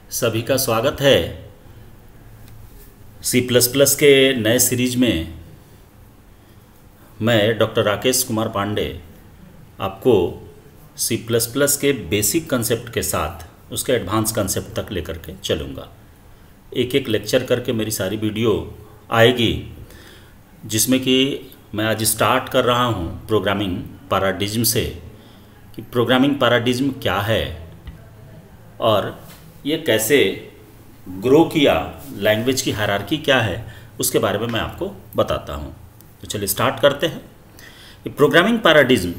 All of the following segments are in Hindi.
सभी का स्वागत है सी प्लस प्लस के नए सीरीज में। मैं डॉक्टर राकेश कुमार पांडे आपको सी प्लस प्लस के बेसिक कंसेप्ट के साथ उसके एडवांस कंसेप्ट तक लेकर के चलूँगा। एक एक लेक्चर करके मेरी सारी वीडियो आएगी, जिसमें कि मैं आज स्टार्ट कर रहा हूँ प्रोग्रामिंग पैराडिज्म से, कि प्रोग्रामिंग पैराडिज्म क्या है और ये कैसे ग्रो किया, लैंग्वेज की हायरार्की क्या है, उसके बारे में मैं आपको बताता हूँ। तो चलिए स्टार्ट करते हैं। ये प्रोग्रामिंग पैराडिज्म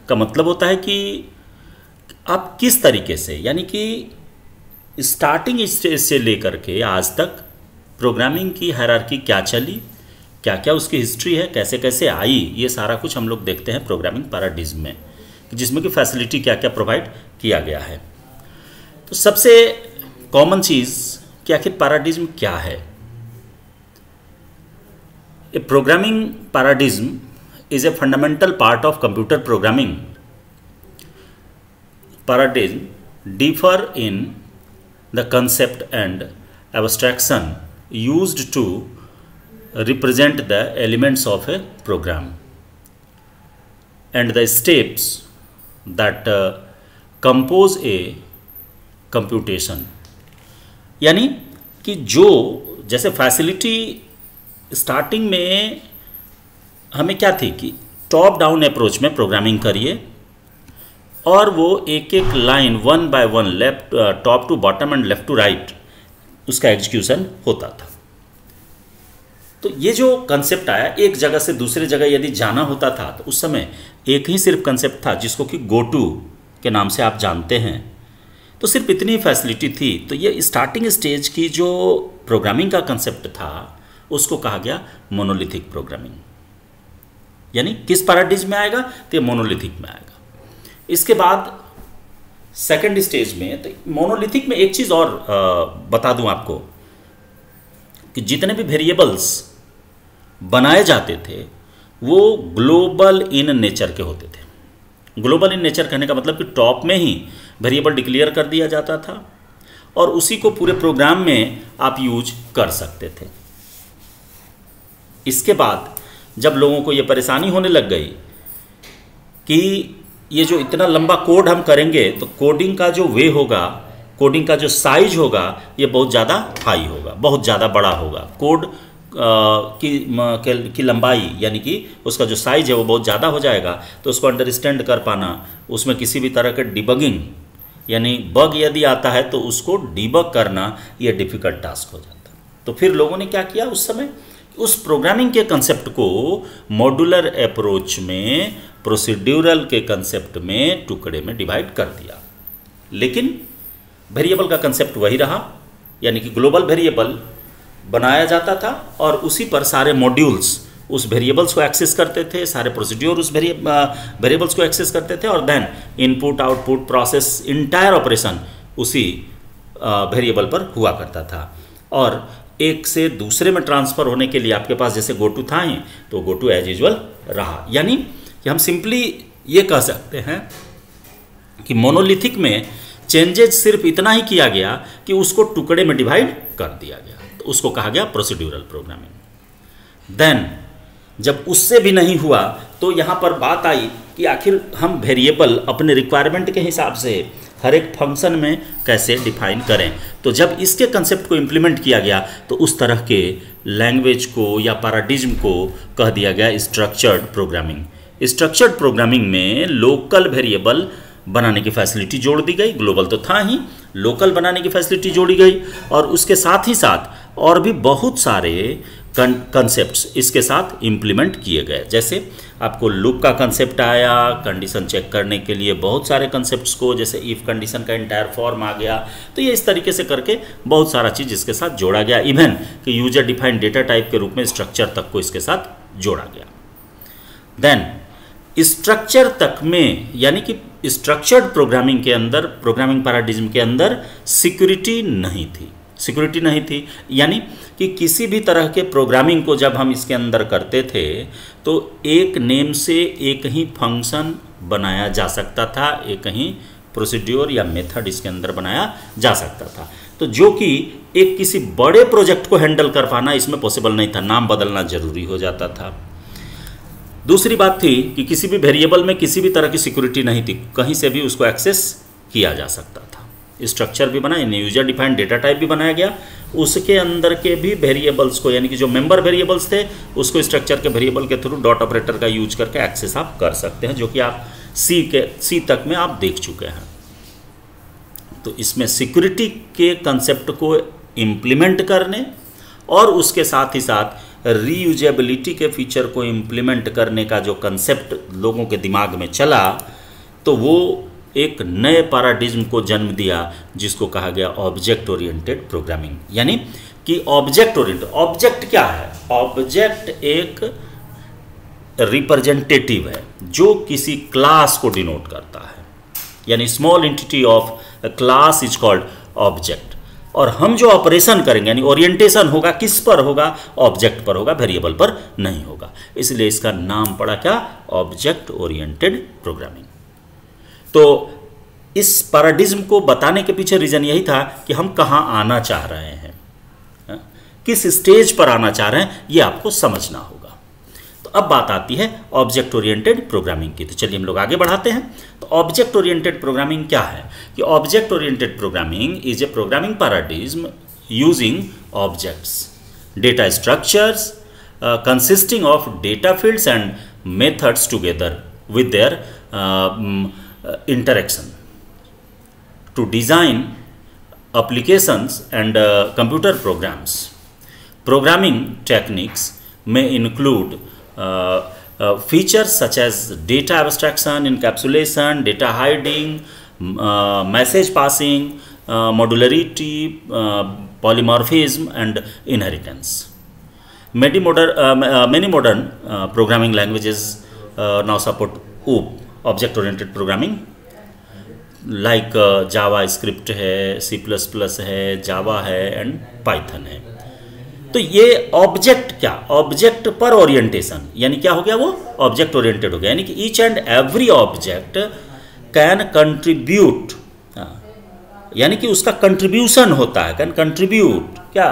का मतलब होता है कि आप किस तरीके से, यानी कि स्टार्टिंग स्टेज से लेकर के आज तक प्रोग्रामिंग की हायरार्की क्या चली, क्या क्या उसकी हिस्ट्री है, कैसे कैसे आई, ये सारा कुछ हम लोग देखते हैं प्रोग्रामिंग पैराडिज्म में, जिसमें कि फैसिलिटी क्या क्या प्रोवाइड किया गया है। तो सबसे कॉमन चीज़ कि आखिर पैराडिज्म क्या है। A programming paradigm is a fundamental part of computer programming. Paradigm differ in the concept and abstraction used to represent the elements of a program and the steps that compose a computation। यानी कि जो जैसे फैसिलिटी स्टार्टिंग में हमें क्या थी कि टॉप डाउन अप्रोच में प्रोग्रामिंग करिए और वो एक एक line one by one left top to bottom and left to right उसका एग्जीक्यूशन होता था। तो ये जो कंसेप्ट आया, एक जगह से दूसरे जगह यदि जाना होता था तो उस समय एक ही सिर्फ कंसेप्ट था जिसको कि गो टू के नाम से आप जानते हैं। तो सिर्फ इतनी फैसिलिटी थी। तो ये स्टार्टिंग स्टेज की जो प्रोग्रामिंग का कंसेप्ट था उसको कहा गया मोनोलिथिक प्रोग्रामिंग। यानी किस पैराडिज्म में आएगा, तो ये मोनोलिथिक में आएगा। इसके बाद सेकंड स्टेज में, तो मोनोलिथिक में एक चीज़ और बता दूं आपको कि जितने भी वेरिएबल्स बनाए जाते थे वो ग्लोबल इन नेचर के होते थे। ग्लोबल इन नेचर कहने का मतलब कि टॉप में ही वेरिएबल डिक्लेयर कर दिया जाता था और उसी को पूरे प्रोग्राम में आप यूज कर सकते थे। इसके बाद जब लोगों को ये परेशानी होने लग गई कि ये जो इतना लंबा कोड हम करेंगे तो कोडिंग का जो वे होगा, कोडिंग का जो साइज होगा, ये बहुत ज़्यादा हाई होगा, बहुत ज़्यादा बड़ा होगा। कोड की लंबाई यानी कि उसका जो साइज है वो बहुत ज़्यादा हो जाएगा। तो उसको अंडरस्टैंड कर पाना, उसमें किसी भी तरह के डिबगिंग यानी बग यदि आता है तो उसको डिबग करना, ये डिफ़िकल्ट टास्क हो जाता। तो फिर लोगों ने क्या किया उस समय, उस प्रोग्रामिंग के कंसेप्ट को मॉड्यूलर अप्रोच में, प्रोसीड्यूरल के कंसेप्ट में टुकड़े में डिवाइड कर दिया। लेकिन वेरिएबल का कंसेप्ट वही रहा, यानी कि ग्लोबल वेरिएबल बनाया जाता था और उसी पर सारे मॉड्यूल्स उस वेरिएबल्स को एक्सेस करते थे, सारे प्रोसीड्यूर उस वेरिएबल्स को एक्सेस करते थे और then input output process entire operation उसी वेरिएबल पर हुआ करता था। और एक से दूसरे में ट्रांसफ़र होने के लिए आपके पास जैसे गो टू था ही, तो गो टू एज यूजुअल रहा। यानी कि हम सिंपली ये कह सकते हैं कि मोनोलिथिक में चेंजेज सिर्फ इतना ही किया गया कि उसको टुकड़े में डिवाइड कर दिया गया, तो उसको कहा गया प्रोसीड्यूरल प्रोग्रामिंग। देन जब उससे भी नहीं हुआ तो यहाँ पर बात आई कि आखिर हम वेरिएबल अपने रिक्वायरमेंट के हिसाब से हर एक फंक्शन में कैसे डिफाइन करें। तो जब इसके कंसेप्ट को इम्प्लीमेंट किया गया तो उस तरह के लैंग्वेज को या पैराडिज्म को कह दिया गया स्ट्रक्चर्ड प्रोग्रामिंग। स्ट्रक्चर्ड प्रोग्रामिंग में लोकल वेरिएबल बनाने की फैसिलिटी जोड़ दी गई, ग्लोबल तो था ही, लोकल बनाने की फैसिलिटी जोड़ी गई और उसके साथ ही साथ और भी बहुत सारे कंसेप्ट्स इसके साथ इम्प्लीमेंट किए गए। जैसे आपको लूप का कंसेप्ट आया, कंडीशन चेक करने के लिए बहुत सारे कंसेप्ट्स को, जैसे इफ़ कंडीशन का इंटायर फॉर्म आ गया। तो ये इस तरीके से करके बहुत सारा चीज़ इसके साथ जोड़ा गया। इवन कि यूजर डिफाइंड डेटा टाइप के रूप में स्ट्रक्चर तक को इसके साथ जोड़ा गया। देन स्ट्रक्चर तक में, यानी कि स्ट्रक्चर्ड प्रोग्रामिंग के अंदर, प्रोग्रामिंग पैराडिज्म के अंदर सिक्योरिटी नहीं थी। सिक्योरिटी नहीं थी यानी कि किसी भी तरह के प्रोग्रामिंग को जब हम इसके अंदर करते थे तो एक नेम से एक ही फंक्शन बनाया जा सकता था, एक ही प्रोसीड्योर या मेथड इसके अंदर बनाया जा सकता था। तो जो कि एक किसी बड़े प्रोजेक्ट को हैंडल कर पाना इसमें पॉसिबल नहीं था, नाम बदलना जरूरी हो जाता था। दूसरी बात थी कि किसी भी वेरिएबल में किसी भी तरह की सिक्योरिटी नहीं थी, कहीं से भी उसको एक्सेस किया जा सकता था। स्ट्रक्चर भी बना, यूजर डिफाइंड डेटा टाइप भी बनाया गया, उसके अंदर के भी वेरिएबल्स को, यानी कि जो मेंबर वेरिएबल्स थे उसको स्ट्रक्चर के वेरिएबल के थ्रू डॉट ऑपरेटर का यूज करके एक्सेस आप कर सकते हैं, जो कि आप सी तक में आप देख चुके हैं। तो इसमें सिक्योरिटी के कंसेप्ट को इम्प्लीमेंट करने और उसके साथ ही साथ रीयूजेबिलिटी के फीचर को इम्प्लीमेंट करने का जो कंसेप्ट लोगों के दिमाग में चला, तो वो एक नए पैराडिज्म को जन्म दिया जिसको कहा गया ऑब्जेक्ट ओरिएंटेड प्रोग्रामिंग। यानी कि ऑब्जेक्ट ओरिएंटेड, ऑब्जेक्ट क्या है? ऑब्जेक्ट एक रिप्रेजेंटेटिव है जो किसी क्लास को डिनोट करता है, यानी small entity of a class is called object. और हम जो ऑपरेशन करेंगे यानी ओरिएंटेशन होगा किस पर होगा? ऑब्जेक्ट पर होगा, वेरिएबल पर नहीं होगा। इसलिए इसका नाम पड़ा क्या? Object oriented programming. तो इस पैराडिज्म को बताने के पीछे रीजन यही था कि हम कहाँ आना चाह रहे हैं, किस स्टेज पर आना चाह रहे हैं, ये आपको समझना होगा। तो अब बात आती है ऑब्जेक्ट ओरिएंटेड प्रोग्रामिंग की। तो चलिए हम लोग आगे बढ़ाते हैं। तो ऑब्जेक्ट ओरिएंटेड प्रोग्रामिंग क्या है? कि object oriented programming is a programming paradigm using objects, data structures consisting of data fields and methods together with their interaction to design applications and computer programs. Programming techniques may include features such as data abstraction, encapsulation, data hiding, message passing, modularity, polymorphism, and inheritance. Many modern programming languages now support OOP, object oriented programming, like JavaScript है, C++ है, जावा है एंड पाइथन है। तो ये ऑब्जेक्ट क्या? ऑब्जेक्ट पर ओरिएंटेशन, यानी क्या हो गया? वो ऑब्जेक्ट ओरिएंटेड हो गया, यानी कि each and every object can contribute, यानी कि उसका कंट्रीब्यूशन होता है, कैन कंट्रीब्यूट क्या?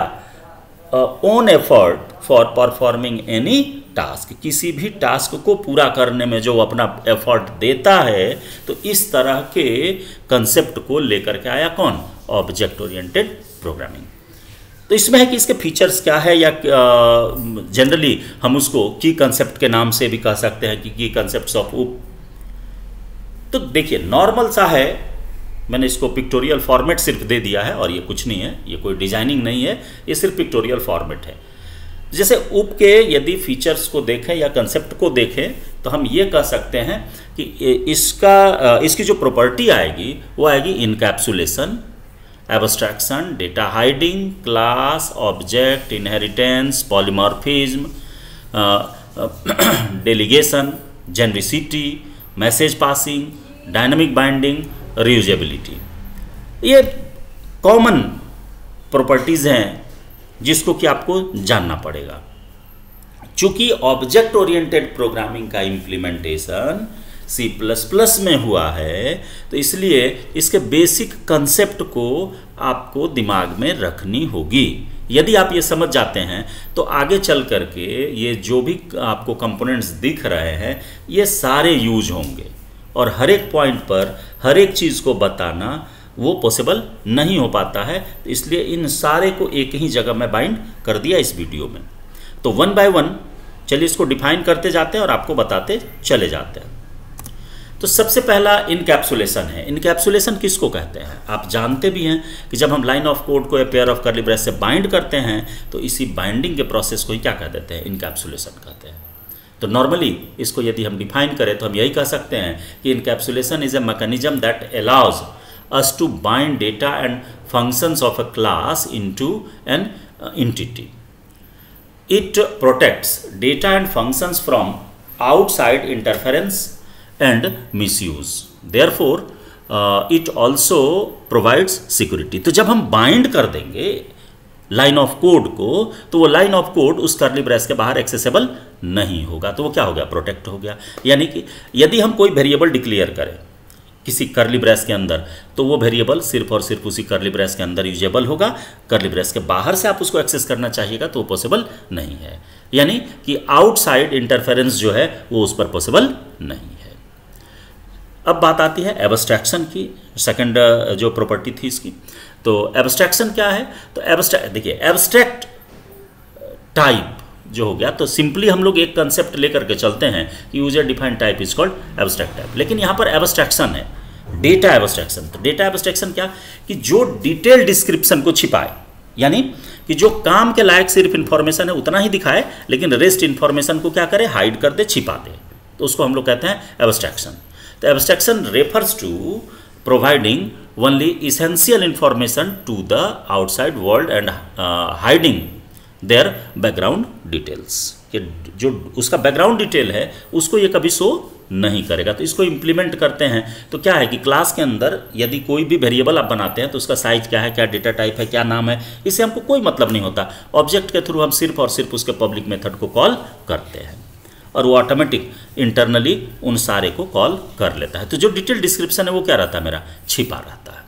Own effort for performing any task, किसी भी टास्क को पूरा करने में जो अपना एफर्ट देता है। तो इस तरह के कंसेप्ट को लेकर के आया कौन? Object oriented programming. तो इसमें है कि इसके फीचर्स क्या है, या जनरली हम उसको की कंसेप्ट के नाम से भी कह सकते हैं कि की कंसेप्ट्स ऑफ OOP। तो देखिए नॉर्मल सा है, मैंने इसको पिक्टोरियल फॉर्मेट सिर्फ दे दिया है और ये कुछ नहीं है, ये कोई डिजाइनिंग नहीं है, ये सिर्फ पिक्टोरियल फॉर्मेट है। जैसे OOP के यदि फीचर्स को देखें या कंसेप्ट को देखें तो हम ये कह सकते हैं कि इसकी जो प्रॉपर्टी आएगी वो आएगी encapsulation, abstraction, data hiding, class, object, inheritance, polymorphism, delegation, genericity, message passing, dynamic binding, reusability. ये कॉमन प्रॉपर्टीज़ हैं जिसको कि आपको जानना पड़ेगा। चूंकि ऑब्जेक्ट ओरिएंटेड प्रोग्रामिंग का इम्प्लीमेंटेशन C++ में हुआ है, तो इसलिए इसके बेसिक कंसेप्ट को आपको दिमाग में रखनी होगी। यदि आप ये समझ जाते हैं तो आगे चल करके ये जो भी आपको कंपोनेंट्स दिख रहे हैं ये सारे यूज होंगे, और हर एक पॉइंट पर हर एक चीज़ को बताना वो पॉसिबल नहीं हो पाता है। तो इसलिए इन सारे को एक ही जगह में बाइंड कर दिया इस वीडियो में। तो वन बाय वन चलिए इसको डिफाइन करते जाते हैं और आपको बताते चले जाते हैं। तो सबसे पहला इनकैप्सुलेशन है। इनकैप्सुलेशन किसको कहते हैं? आप जानते भी हैं कि जब हम लाइन ऑफ कोड को पेयर ऑफ कर्ली ब्रेस से बाइंड करते हैं तो इसी बाइंडिंग के प्रोसेस को ही क्या कह देते हैं? इनकैप्सुलेशन कहते हैं। तो नॉर्मली इसको यदि हम डिफाइन करें तो हम यही कह सकते हैं कि encapsulation is a mechanism that allows us to bind data and functions of a class into an entity. It protects data and functions from outside interference and misuse. Therefore, it also provides security. तो जब हम bind कर देंगे लाइन ऑफ कोड को तो वो लाइन ऑफ कोड उस कर्ली ब्रेस के बाहर एक्सेसिबल नहीं होगा, तो वो क्या हो गया? प्रोटेक्ट हो गया। यानी कि यदि हम कोई वेरिएबल डिक्लेयर करें किसी कर्ली ब्रेस के अंदर, तो वो वेरिएबल सिर्फ और सिर्फ उसी कर्ली ब्रेस के अंदर यूजेबल होगा। कर्ली ब्रेस के बाहर से आप उसको एक्सेस करना चाहिएगा तो वो पॉसिबल नहीं है, यानी कि आउटसाइड इंटरफेरेंस जो है वो उस पर पॉसिबल नहीं है। अब बात आती है एब्स्ट्रैक्शन की, सेकंड जो प्रॉपर्टी थी इसकी। तो एब्स्ट्रैक्शन क्या है? तो देखिए एब्स्ट्रैक्ट टाइप जो हो गया, तो सिंपली हम लोग एक कंसेप्ट लेकर के चलते हैं कि user defined type is called abstract type, लेकिन यहाँ पर एब्स्ट्रैक्शन है, डेटा एब्स्ट्रैक्शन। तो डेटा एब्स्ट्रैक्शन क्या कि जो डिटेल डिस्क्रिप्शन को छिपाए, यानी कि जो काम के लायक सिर्फ इंफॉर्मेशन है उतना ही दिखाए, लेकिन रेस्ट इंफॉर्मेशन को क्या करे, हाइड कर दे, छिपा दे, तो उसको हम लोग कहते हैं एब्स्ट्रैक्शन। तो abstraction refers to providing only essential information to the outside world and hiding their background details, कि जो उसका बैकग्राउंड डिटेल है उसको ये कभी शो नहीं करेगा। तो इसको इम्प्लीमेंट करते हैं तो क्या है कि क्लास के अंदर यदि कोई भी वेरिएबल आप बनाते हैं तो उसका साइज क्या है, क्या डेटा टाइप है, क्या नाम है, इससे हमको कोई मतलब नहीं होता। ऑब्जेक्ट के थ्रू हम सिर्फ और सिर्फ उसके पब्लिक मेथड को कॉल करते हैं और वो ऑटोमेटिक इंटरनली उन सारे को कॉल कर लेता है। तो जो डिटेल डिस्क्रिप्शन है वो क्या रहता है, मेरा छिपा रहता है।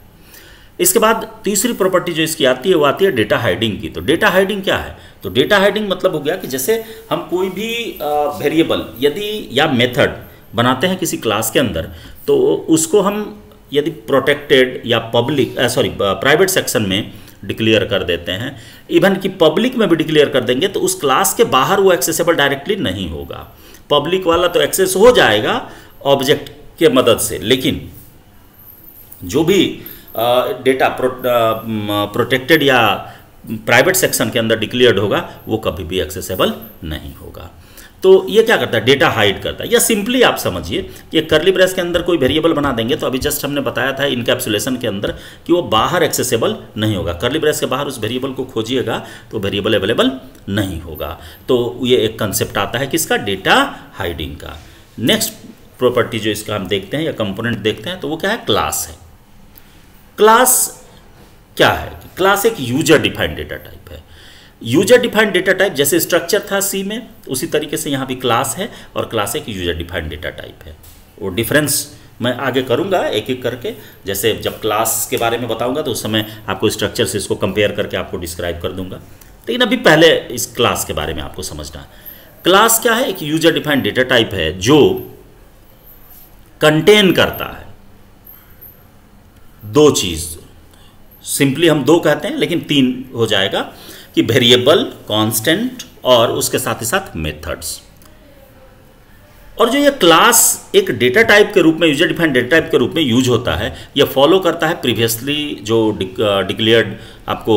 इसके बाद तीसरी प्रॉपर्टी जो इसकी आती है वो आती है डेटा हाइडिंग की। तो डेटा हाइडिंग क्या है? तो डेटा हाइडिंग मतलब हो गया कि जैसे हम कोई भी वेरिएबल यदि या मेथड बनाते हैं किसी क्लास के अंदर, तो उसको हम यदि प्रोटेक्टेड या प्राइवेट सेक्शन में डिक्लेयर कर देते हैं, इवन कि पब्लिक में भी डिक्लेयर कर देंगे, तो उस क्लास के बाहर वो एक्सेसिबल डायरेक्टली नहीं होगा। पब्लिक वाला तो एक्सेस हो जाएगा ऑब्जेक्ट के मदद से, लेकिन जो भी डेटा प्रोटेक्टेड या प्राइवेट सेक्शन के अंदर डिक्लेयर्ड होगा वो कभी भी एक्सेसिबल नहीं होगा। तो ये क्या करता है, डेटा हाइड करता है। या सिंपली आप समझिए कि एक कर्ली ब्रेस के अंदर कोई वेरिएबल बना देंगे, तो अभी जस्ट हमने बताया था इनकैप्सुलेशन के अंदर कि वो बाहर एक्सेसिबल नहीं होगा। कर्ली ब्रेस के बाहर उस वेरिएबल को खोजिएगा तो वेरिएबल अवेलेबल नहीं होगा। तो ये एक कंसेप्ट आता है किसका, डेटा हाइडिंग का। नेक्स्ट प्रॉपर्टी जो इसका हम देखते हैं या कंपोनेंट देखते हैं तो वो क्या है, क्लास है। क्लास क्या है? क्लास एक यूजर डिफाइंड डेटा टाइप है। यूजर डिफाइंड डेटा टाइप जैसे स्ट्रक्चर था सी में, उसी तरीके से यहाँ भी क्लास है और क्लास एक यूजर डिफाइंड डेटा टाइप है। वो डिफरेंस मैं आगे करूँगा एक एक करके, जैसे जब क्लास के बारे में बताऊँगा तो उस समय आपको स्ट्रक्चर से इसको कंपेयर करके आपको डिस्क्राइब कर दूंगा। लेकिन अभी पहले इस क्लास के बारे में आपको समझना है। क्लास क्या है? एक यूजर डिफाइंड डेटा टाइप है जो कंटेन करता है दो चीज़, सिंपली हम दो कहते हैं लेकिन तीन हो जाएगा, कि वेरिएबल, कांस्टेंट और उसके साथ ही साथ मेथड्स। और जो ये क्लास एक डेटा टाइप के रूप में, यूजर डिफाइंड डेटा टाइप के रूप में यूज होता है, ये फॉलो करता है प्रीवियसली जो डिक्लेयर्ड आपको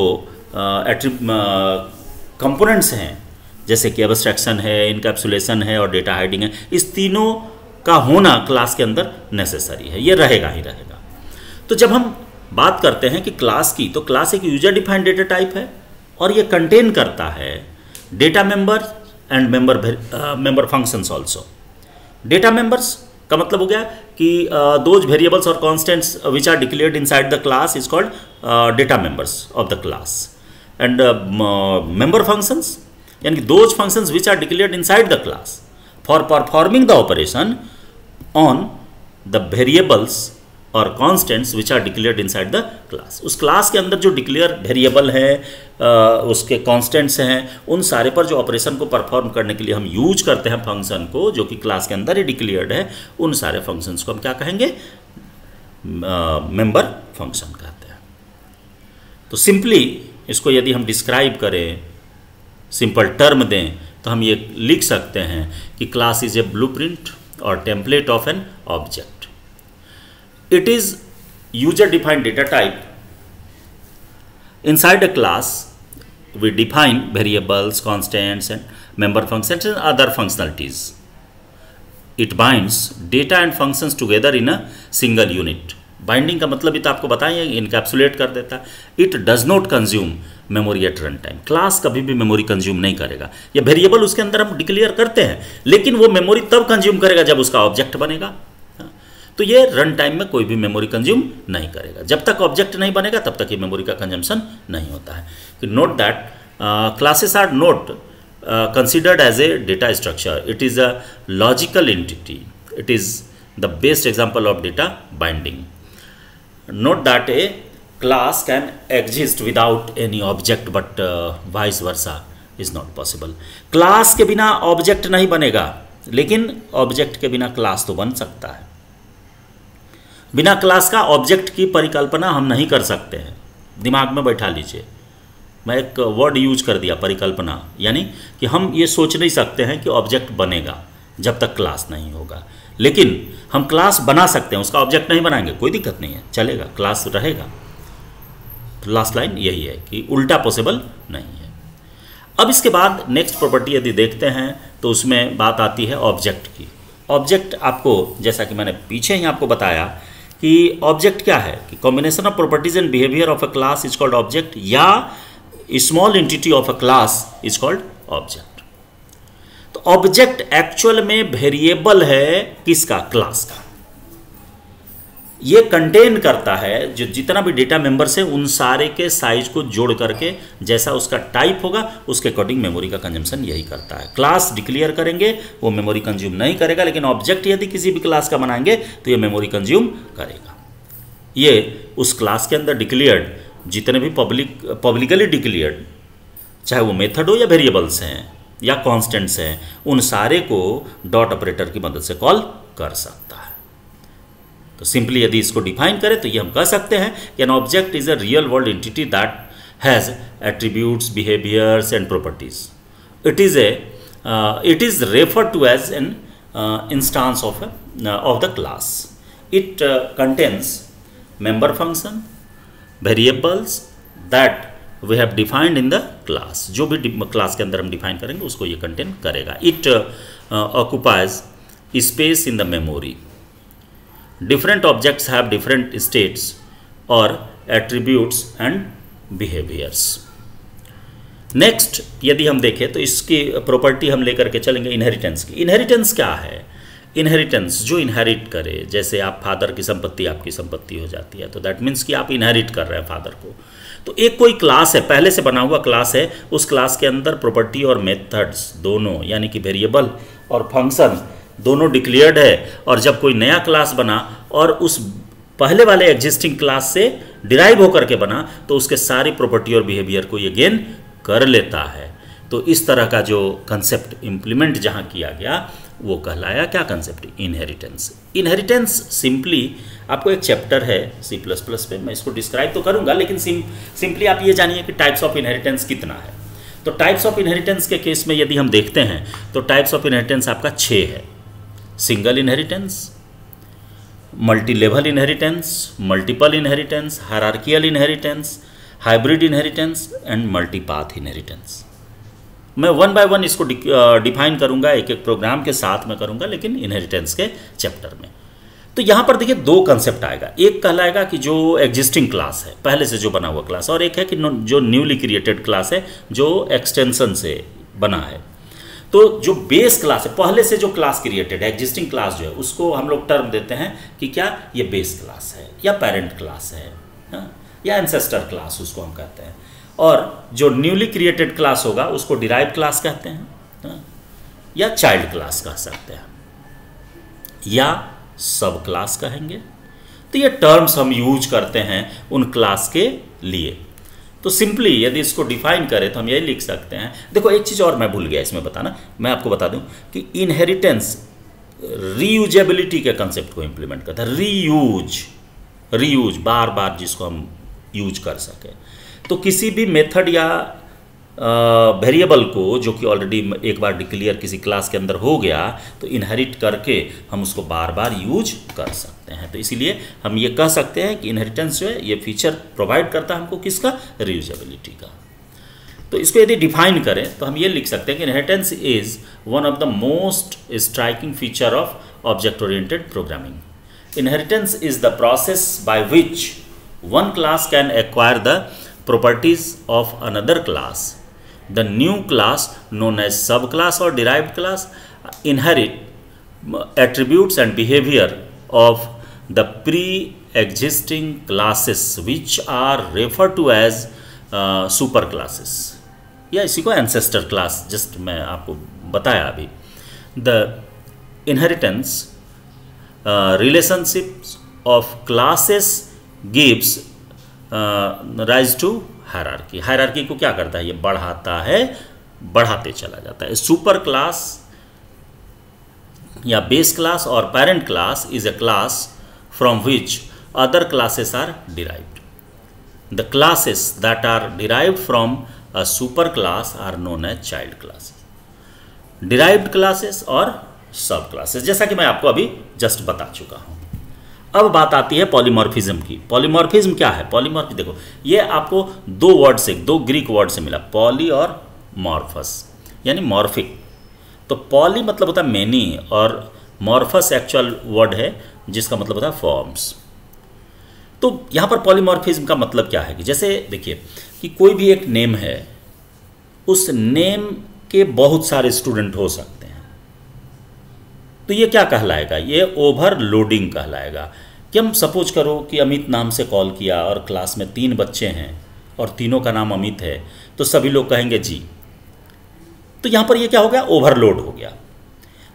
कंपोनेंट्स हैं, जैसे कि एब्स्ट्रैक्शन है, इनकैप्सुलेशन है और डेटा हाइडिंग है। इस तीनों का होना क्लास के अंदर नेसेसरी है, ये रहेगा ही रहेगा। तो जब हम बात करते हैं कि क्लास की, तो क्लास एक यूजर डिफाइंड डेटा टाइप है और ये कंटेन करता है data member and member functions also. Data members का मतलब हो गया कि दोज वेरिएबल्स और constants which are declared inside the class is called data members of the class. And member functions यानी कि those functions which are declared inside the class for performing the operation on the variables और constants which are declared inside the class. उस क्लास के अंदर जो डिक्लेयर वेरिएबल है, उसके कॉन्स्टेंट्स हैं, उन सारे पर जो ऑपरेशन को परफॉर्म करने के लिए हम यूज करते हैं फंक्शन को, जो कि क्लास के अंदर ही डिक्लेयर्ड है, उन सारे फंक्शंस को हम क्या कहेंगे, मेंबर फंक्शन कहते हैं। तो सिंपली इसको यदि हम डिस्क्राइब करें, सिंपल टर्म दें, तो हम ये लिख सकते हैं कि क्लास इज ए ब्लूप्रिंट और template of an object. It is user defined data type. Inside a class we define variables, constants and member functions and other functionalities. It binds data and functions together in a single unit. Binding का मतलब ये तो आपको बताएं, इनकैप्सुलेट कर देता है। It does not consume memory at run time. Class कभी भी मेमोरी कंज्यूम नहीं करेगा। ये वेरिएबल उसके अंदर हम डिक्लेयर करते हैं, लेकिन वो मेमोरी तब कंज्यूम करेगा जब उसका ऑब्जेक्ट बनेगा। तो ये रन टाइम में कोई भी मेमोरी कंज्यूम नहीं करेगा। जब तक ऑब्जेक्ट नहीं बनेगा तब तक ये मेमोरी का कंजम्पशन नहीं होता है। Note that classes are not considered as a data structure, it is a logical entity, it is the best example of data binding. Note that a class can exist without any object but vice versa is not possible. Class के बिना ऑब्जेक्ट नहीं बनेगा, लेकिन ऑब्जेक्ट के बिना क्लास तो बन सकता है. बिना क्लास का ऑब्जेक्ट की परिकल्पना हम नहीं कर सकते हैं. दिमाग में बैठा लीजिए, मैं एक वर्ड यूज कर दिया परिकल्पना, यानी कि हम ये सोच नहीं सकते हैं कि ऑब्जेक्ट बनेगा जब तक क्लास नहीं होगा. लेकिन हम क्लास बना सकते हैं, उसका ऑब्जेक्ट नहीं बनाएंगे कोई दिक्कत नहीं है, चलेगा, क्लास रहेगा. लास्ट लाइन यही है कि उल्टा पॉसिबल नहीं है. अब इसके बाद नेक्स्ट प्रॉपर्टी यदि देखते हैं तो उसमें बात आती है ऑब्जेक्ट की. ऑब्जेक्ट आपको, जैसा कि मैंने पीछे ही आपको बताया कि ऑब्जेक्ट क्या है कि combination of properties and behaviour of a class is called object, या small entity of a class is called object. तो ऑब्जेक्ट एक्चुअल में वेरिएबल है किसका? क्लास का. ये कंटेन करता है जो जितना भी डेटा मेंबर्स है उन सारे के साइज को जोड़ करके जैसा उसका टाइप होगा उसके अकॉर्डिंग मेमोरी का कंजम्पशन यही करता है. क्लास डिक्लेयर करेंगे वो मेमोरी कंज्यूम नहीं करेगा, लेकिन ऑब्जेक्ट यदि किसी भी क्लास का बनाएंगे तो ये मेमोरी कंज्यूम करेगा. ये उस क्लास के अंदर डिक्लेयर्ड जितने भी पब्लिकली डिक्लेयर्ड, चाहे वो मेथड हो या वेरिएबल्स हैं या कॉन्स्टेंट्स हैं, उन सारे को डॉट ऑपरेटर की मदद से कॉल कर सकता है. तो सिंपली यदि इसको डिफाइन करें तो ये हम कह सकते हैं कि an object is a real world entity that has attributes, behaviours and properties. It is refer to as an instance of the class. It contains member function, variables that we have defined in the class. जो भी क्लास के अंदर हम डिफाइन करेंगे उसको ये कंटेन करेगा. It occupies space in the memory. Different objects have different states or attributes and behaviors. Next यदि हम देखें तो इसकी प्रॉपर्टी हम लेकर के चलेंगे इनहेरिटेंस की. इनहेरिटेंस क्या है? इनहेरिटेंस जो इनहेरिट करे, जैसे आप फादर की संपत्ति आपकी संपत्ति हो जाती है, तो दैट मीन्स कि आप इनहेरिट कर रहे हैं फादर को. तो एक कोई क्लास है, पहले से बना हुआ क्लास है, उस क्लास के अंदर प्रॉपर्टी और मेथड्स दोनों, यानी कि वेरिएबल और फंक्शन दोनों डिक्लेयर्ड है. और जब कोई नया क्लास बना और उस पहले वाले एग्जिस्टिंग क्लास से डिराइव होकर के बना, तो उसके सारी प्रॉपर्टी और बिहेवियर को ये गेन कर लेता है. तो इस तरह का जो कंसेप्ट इम्प्लीमेंट जहाँ किया गया वो कहलाया क्या कंसेप्ट? इनहेरिटेंस. इनहेरिटेंस सिंपली आपको एक चैप्टर है C++ पे, मैं इसको डिस्क्राइब तो करूंगा, लेकिन सिंपली आप ये जानिए कि टाइप्स ऑफ इनहेरिटेंस कितना है. तो टाइप्स ऑफ इनहेरिटेंस के केस में यदि हम देखते हैं तो टाइप्स ऑफ इनहेरिटेंस आपका 6 है. Single inheritance, multi level inheritance, multiple inheritance, hierarchical inheritance, hybrid inheritance and multipath inheritance. मैं वन बाय वन इसको डिफाइन करूंगा, एक एक प्रोग्राम के साथ में करूंगा, लेकिन इनहेरिटेंस के चैप्टर में. तो यहाँ पर देखिए दो कंसेप्ट आएगा. एक कहलाएगा कि जो एग्जिस्टिंग क्लास है, पहले से जो बना हुआ क्लास, और एक है कि जो न्यूली क्रिएटेड क्लास है जो एक्सटेंशन से बना है. तो जो बेस क्लास है, पहले से जो क्लास क्रिएटेड है, एग्जिस्टिंग क्लास जो है, उसको हम लोग टर्म देते हैं कि क्या ये बेस क्लास है या पेरेंट क्लास है, या एंसेस्टर क्लास उसको हम कहते हैं. और जो न्यूली क्रिएटेड क्लास होगा उसको डिराइव क्लास कहते हैं, या चाइल्ड क्लास कह सकते हैं, या सब क्लास कहेंगे. तो ये टर्म्स हम यूज करते हैं उन क्लास के लिए. तो सिंपली यदि इसको डिफाइन करें तो हम यही लिख सकते हैं. देखो एक चीज़ और मैं भूल गया इसमें बताना, मैं आपको बता दूं कि इनहेरिटेंस रीयूजेबिलिटी के कंसेप्ट को इंप्लीमेंट करता है. रीयूज बार बार जिसको हम यूज कर सकें. तो किसी भी मेथड या वेरिएबल को जो कि ऑलरेडी एक बार डिक्लेयर किसी क्लास के अंदर हो गया, तो इनहेरिट करके हम उसको बार बार यूज कर सकते हैं. तो इसीलिए हम ये कह सकते हैं कि इनहेरिटेंस जो है ये फीचर प्रोवाइड करता है हमको किसका? रीयूजेबिलिटी का. तो इसको यदि डिफाइन करें तो हम ये लिख सकते हैं कि inheritance is one of the most striking feature of object oriented programming. Inheritance is the process by which one class can acquire the properties of another class. The new class known as subclass or derived class inherit attributes and behavior of the pre-existing classes which are referred to as superclasses. या इसी को ancestor class just मैं आपको बताया अभी. The inheritance relationships of classes gives rise to hierarchy. Hierarchy को क्या करता है, ये बढ़ाता है, बढ़ाते चला जाता है. सुपर क्लास या बेस क्लास और parent class is a class from which other classes are derived. The classes that are derived from a super class are known as child classes. Derived classes और सब क्लासेस, जैसा कि मैं आपको अभी जस्ट बता चुका हूं. अब बात आती है पॉलीमॉर्फिज्म की. पॉलीमॉर्फिज्म क्या है? पॉलीमॉर्फिज्म देखो, ये आपको दो वर्ड से, दो ग्रीक वर्ड से मिला, पॉली और मॉर्फस, यानी मॉर्फिक. तो पॉली मतलब होता है मैनी और मॉर्फस एक्चुअल वर्ड है जिसका मतलब होता है फॉर्म्स. तो यहाँ पर पॉलीमॉर्फिज्म का मतलब क्या है कि जैसे देखिए कि कोई भी एक नेम है, उस नेम के बहुत सारे स्टूडेंट हो सकते हैं. तो ये क्या कहलाएगा? ये ओवरलोडिंग कहलाएगा. कि हम सपोज करो कि अमित नाम से कॉल किया और क्लास में 3 बच्चे हैं और तीनों का नाम अमित है, तो सभी लोग कहेंगे जी. तो यहाँ पर ये क्या हो गया? ओवरलोड हो गया.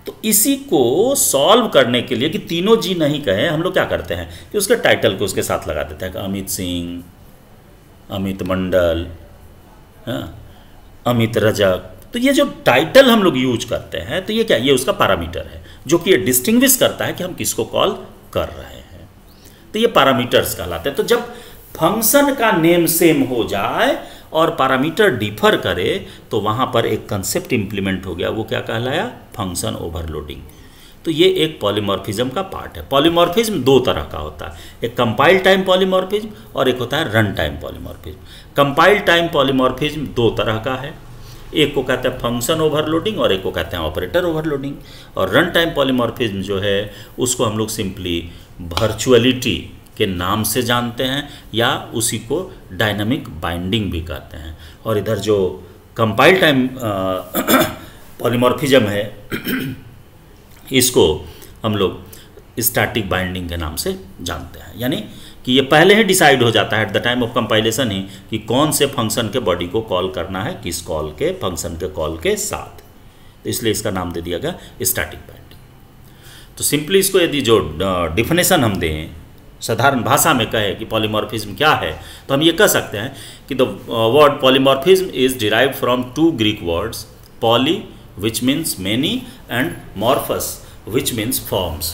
तो इसी को सॉल्व करने के लिए कि तीनों जी नहीं कहें, हम लोग क्या करते हैं कि उसके टाइटल को उसके साथ लगा देते हैं कि अमित सिंह, अमित मंडल, अमित रजक. तो ये जो टाइटल हम लोग यूज करते हैं, तो ये क्या, ये उसका पैरामीटर है जो कि ये डिस्टिंग्विश करता है कि हम किसको कॉल कर रहे हैं. तो ये पैरामीटर्स कहलाते हैं. तो जब फंक्शन का नेम सेम हो जाए और पैरामीटर डिफर करे तो वहाँ पर एक कंसेप्ट इंप्लीमेंट हो गया. वो क्या कहलाया? Function overloading. तो ये एक पॉलीमॉर्फिज्म का पार्ट है. पॉलीमॉर्फिज्म 2 तरह का होता है, एक कंपाइल टाइम पॉलीमॉर्फिज्म और एक होता है run time polymorphism. Compile time polymorphism 2 तरह का है, एक को कहते हैं फंक्शन ओवरलोडिंग और एक को कहते हैं ऑपरेटर ओवरलोडिंग. और रन टाइम पॉलीमॉर्फिज्म जो है उसको हम लोग सिंपली वर्चुअलिटी के नाम से जानते हैं या उसी को डायनामिक बाइंडिंग भी कहते हैं. और इधर जो कंपाइल टाइम पॉलीमॉर्फिज्म है इसको हम लोग स्टैटिक बाइंडिंग के नाम से जानते हैं. यानी कि ये पहले ही डिसाइड हो जाता है at the time of compilation ही कि कौन से फंक्शन के बॉडी को कॉल करना है किस कॉल के फंक्शन के कॉल के साथ. तो इसलिए इसका नाम दे दिया गया स्टैटिक बाइंडिंग. तो सिंपली इसको यदि जो डिफिनेशन हम दें, साधारण भाषा में कहे कि पॉलीमॉर्फिज्म क्या है, तो हम ये कह सकते हैं कि the word polymorphism is derived from 2 Greek words, poly which means many and morphos which means forms.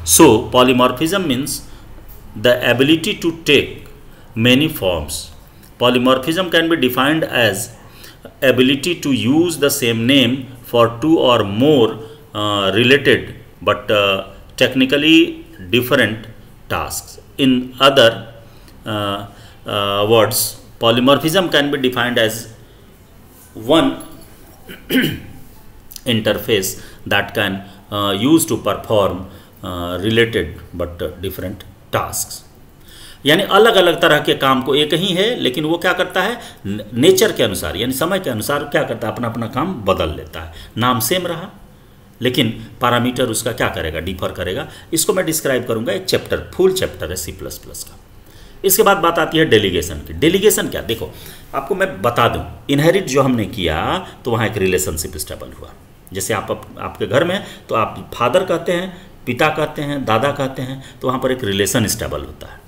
So polymorphism means the ability to take many forms. Polymorphism can be defined as ability to use the same name for 2 or more related but technically different tasks. In other words, polymorphism can be defined as one interface that can use to perform related but different tasks. यानी अलग अलग तरह के काम को एक ही है, लेकिन वो क्या करता है नेचर के अनुसार यानी समय के अनुसार क्या करता है, अपना अपना काम बदल लेता है. नाम सेम रहा लेकिन पैरामीटर उसका क्या करेगा, डिफर करेगा. इसको मैं डिस्क्राइब करूंगा, एक चैप्टर फुल चैप्टर है C++ का. इसके बाद बात आती है डेलीगेशन की. डेलीगेशन क्या, देखो आपको मैं बता दूं, इनहेरिट जो हमने किया तो वहाँ एक रिलेशनशिप स्टेबल हुआ. जैसे आपके घर में तो आप फादर कहते हैं, पिता कहते हैं, दादा कहते हैं, तो वहाँ पर एक रिलेशन स्टेबल होता है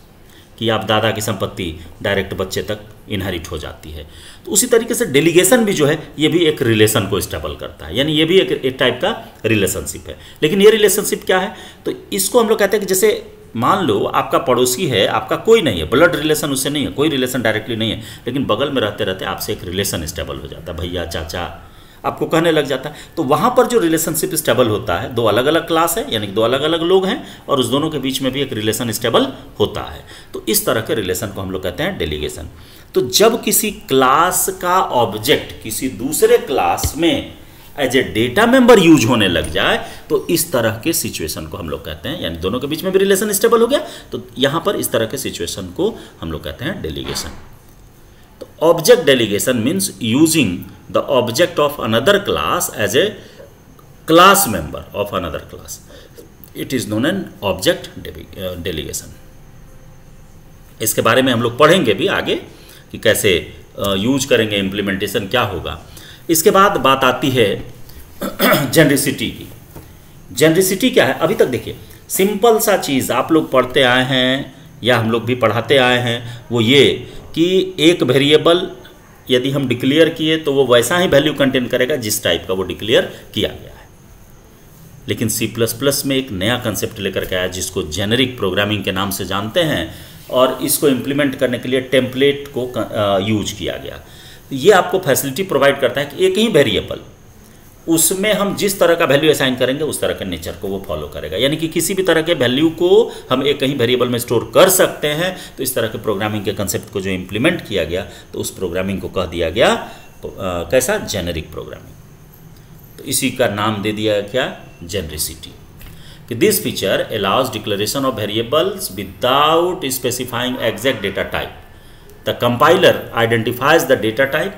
कि आप दादा की संपत्ति डायरेक्ट बच्चे तक इनहेरिट हो जाती है. तो उसी तरीके से डेलीगेशन भी जो है ये भी एक रिलेशन को स्टेबल करता है, यानी ये भी एक टाइप का रिलेशनशिप है. लेकिन ये रिलेशनशिप क्या है, तो इसको हम लोग कहते हैं कि जैसे मान लो आपका पड़ोसी है, आपका कोई नहीं है, ब्लड रिलेशन उससे नहीं है, कोई रिलेशन डायरेक्टली नहीं है, लेकिन बगल में रहते रहते आपसे एक रिलेशन स्टेबल हो जाता है, भैया चाचा आपको कहने लग जाता है. तो वहाँ पर जो रिलेशनशिप स्टेबल होता है, 2 अलग अलग क्लास है यानी कि 2 अलग अलग लोग हैं और उस दोनों के बीच में भी एक रिलेशन स्टेबल होता है. तो इस तरह के रिलेशन को हम लोग कहते हैं डेलीगेशन. तो जब किसी क्लास का ऑब्जेक्ट किसी दूसरे क्लास में as a data member use होने लग जाए तो इस तरह के सिचुएशन को हम लोग कहते हैं, यानी दोनों के बीच में भी रिलेशन स्टेबल हो गया, तो यहाँ पर इस तरह के सिचुएशन को हम लोग कहते हैं डेलीगेशन. तो object delegation means using the object of another class as a class member of another class. It is known an object delegation. इसके बारे में हम लोग पढ़ेंगे भी आगे कि कैसे यूज करेंगे, इम्प्लीमेंटेशन क्या होगा. इसके बाद बात आती है जेनरिसिटी की. जेनरिसिटी क्या है, अभी तक देखिए सिंपल सा चीज़ आप लोग पढ़ते आए हैं या हम लोग भी पढ़ाते आए हैं, वो ये कि एक वेरिएबल यदि हम डिक्लेयर किए तो वो वैसा ही वैल्यू कंटेन करेगा जिस टाइप का वो डिक्लेयर किया गया है। लेकिन C++ में एक नया कंसेप्ट लेकर के आया जिसको जेनेरिक प्रोग्रामिंग के नाम से जानते हैं, और इसको इम्प्लीमेंट करने के लिए टेम्पलेट को यूज किया गया। ये आपको फैसिलिटी प्रोवाइड करता है कि एक ही वेरिएबल, उसमें हम जिस तरह का वैल्यू असाइन करेंगे उस तरह के नेचर को वो फॉलो करेगा। यानी कि किसी भी तरह के वैल्यू को हम एक ही वेरिएबल में स्टोर कर सकते हैं। तो इस तरह के प्रोग्रामिंग के कंसेप्ट को जो इम्प्लीमेंट किया गया, तो उस प्रोग्रामिंग को कह दिया गया कैसा, जेनेरिक प्रोग्रामिंग। तो इसी का नाम दे दिया क्या, जेनरिसिटी। कि this feature allows declaration of variables without specifying exact data type. The compiler identifies the data type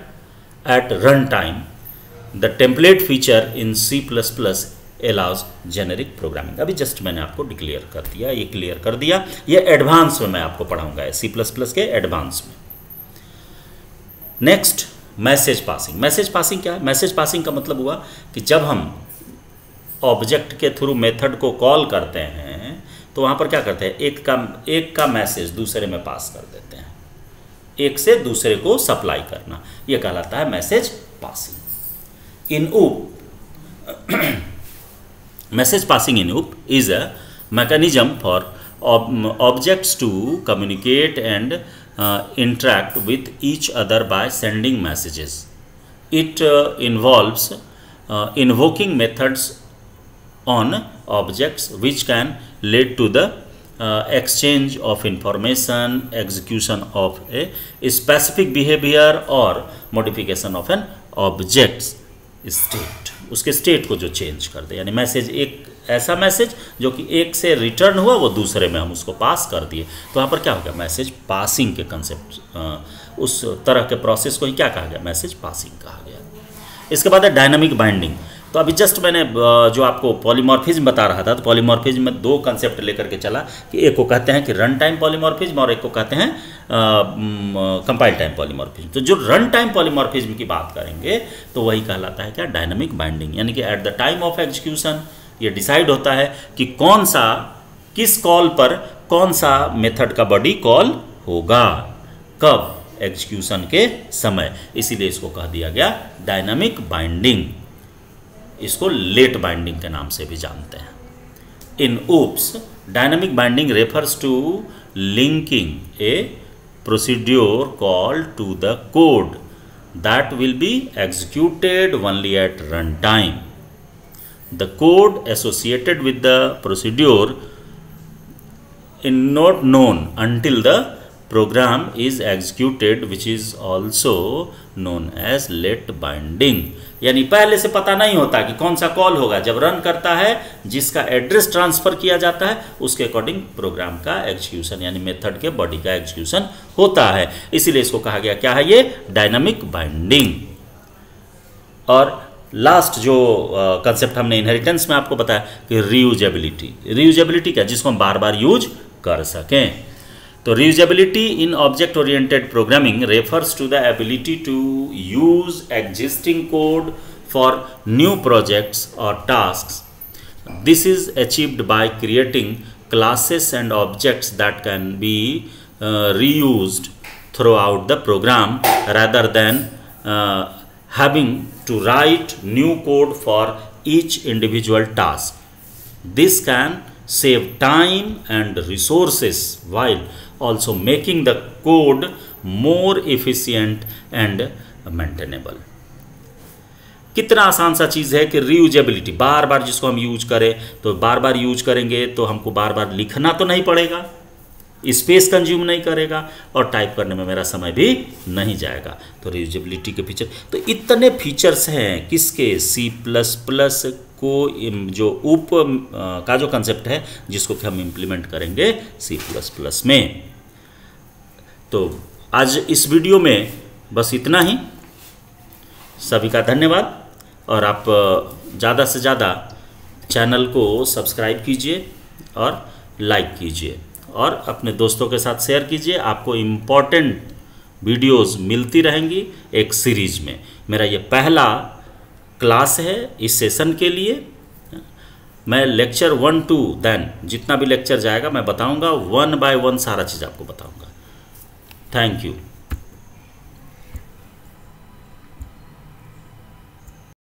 at run time. The template feature in C++ allows generic programming। अभी जस्ट मैंने आपको डिक्लेयर कर दिया, ये क्लियर कर दिया। ये एडवांस में मैं आपको पढ़ाऊंगा C++ के एडवांस में। Next, message passing. Message passing क्या है? मैसेज पासिंग का मतलब हुआ कि जब हम ऑब्जेक्ट के थ्रू मेथड को कॉल करते हैं तो वहाँ पर क्या करते हैं, एक का मैसेज दूसरे में पास कर देते हैं, एक से दूसरे को सप्लाई करना, ये कहलाता है message passing. In OOP, message passing in OOP is a mechanism for objects to communicate and interact with each other by sending messages. It involves invoking methods on objects which can lead to the exchange of information, execution of a specific behavior or modification of an object's state, उसके स्टेट को जो चेंज कर दे। यानी मैसेज, एक ऐसा मैसेज जो कि एक से रिटर्न हुआ वो दूसरे में हम उसको पास कर दिए, तो वहाँ पर क्या हो गया, मैसेज पासिंग के कंसेप्ट, उस तरह के प्रोसेस को ही क्या कहा गया, मैसेज पासिंग कहा गया। इसके बाद है डायनामिक बाइंडिंग। तो अभी जस्ट मैंने जो आपको पॉलीमॉर्फिज्म बता रहा था, तो पॉलीमॉर्फिज्म में दो कंसेप्ट लेकर के चला कि एक को कहते हैं कि रन टाइम पॉलीमॉर्फिज्म और एक को कहते हैं कंपाइल टाइम पॉलीमॉर्फिज्म। तो जो रन टाइम पॉलीमॉर्फिज्म की बात करेंगे तो वही कहलाता है क्या, डायनामिक बाइंडिंग। यानी कि eight the time of execution ये डिसाइड होता है कि कौन सा, किस कॉल पर कौन सा मेथड का बॉडी कॉल होगा, कब, एग्जीक्यूशन के समय। इसीलिए इसको कह दिया गया डायनामिक बाइंडिंग। इसको लेट बाइंडिंग के नाम से भी जानते हैं। In OOPs, dynamic binding refers to linking a procedure call to the code that will be executed only at run time. The code associated with the procedure in not known until the program is executed, which is also known as late binding। यानी पहले से पता नहीं होता कि कौन सा कॉल होगा, जब रन करता है जिसका एड्रेस ट्रांसफर किया जाता है उसके अकॉर्डिंग प्रोग्राम का एग्जीक्यूशन यानी मेथड के बॉडी का एग्जीक्यूशन होता है। इसीलिए इसको कहा गया क्या है, ये डायनामिक बाइंडिंग। और लास्ट जो कंसेप्ट हमने इनहेरिटेंस में आपको बताया कि रीयूजेबिलिटी। रीयूजेबिलिटी क्या, जिसको हम बार बार यूज कर सकें। तो reusability in object oriented programming refers to the ability to use existing code for new projects और tasks. This is achieved by creating classes and objects that can be reused throughout the program rather than having to write new code for each individual task. This can save time and resources while also making the code more efficient and maintainable। कितना आसान सा चीज़ है कि रीयूजेबिलिटी, बार बार जिसको हम यूज करें तो बार बार यूज करेंगे तो हमको बार बार लिखना तो नहीं पड़ेगा, स्पेस कंज्यूम नहीं करेगा और टाइप करने में मेरा समय भी नहीं जाएगा। तो रीयूजेबिलिटी के फीचर, तो इतने फीचर्स हैं किसके, C++ को जो उप का जो कंसेप्ट है जिसको कि हम इम्प्लीमेंट करेंगे C++ में। तो आज इस वीडियो में बस इतना ही। सभी का धन्यवाद और आप ज़्यादा से ज़्यादा चैनल को सब्सक्राइब कीजिए और लाइक कीजिए और अपने दोस्तों के साथ शेयर कीजिए। आपको इम्पॉर्टेंट वीडियोस मिलती रहेंगी एक सीरीज में। मेरा ये पहला क्लास है इस सेशन के लिए मैं लेक्चर 1 to देन जितना भी लेक्चर जाएगा मैं बताऊंगा, 1 by 1 सारा चीज़ आपको बताऊंगा। Thank you.